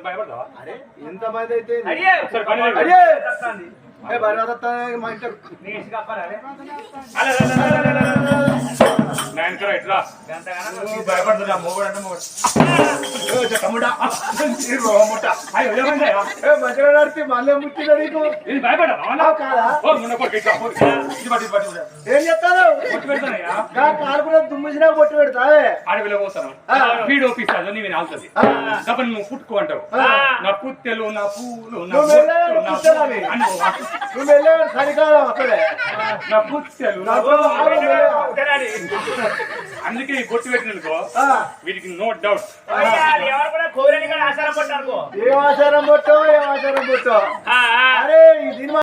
భయపడతారు ఎంత మంది అయితే భయపడుతున్నా మొగుడు అంటే మంచిగా నడిచి మళ్ళీ ముట్టిన నీకు ఏం చెప్తాను కాలు కూడా దుమ్మిసినా కొట్టి పెడతా అడవిలో పోతాను వీడు ఓపిస్తాను నీవి అవుతుంది కాబట్టి నువ్వు పుట్టుకో అంటావు నా పుత్తెలు నా పూలు నువ్వు వెళ్ళాడు సరికాలం అక్కడే నా పుత్తెలు అందుకే బొట్టు పెట్టిననుకో వీటికి నో డౌట్ ఎవరు కూడా కోరని ఆచారం పట్టారు ఏం ఆచారం పట్టావు ఏం ఆచారం పట్టావు అరే ఈ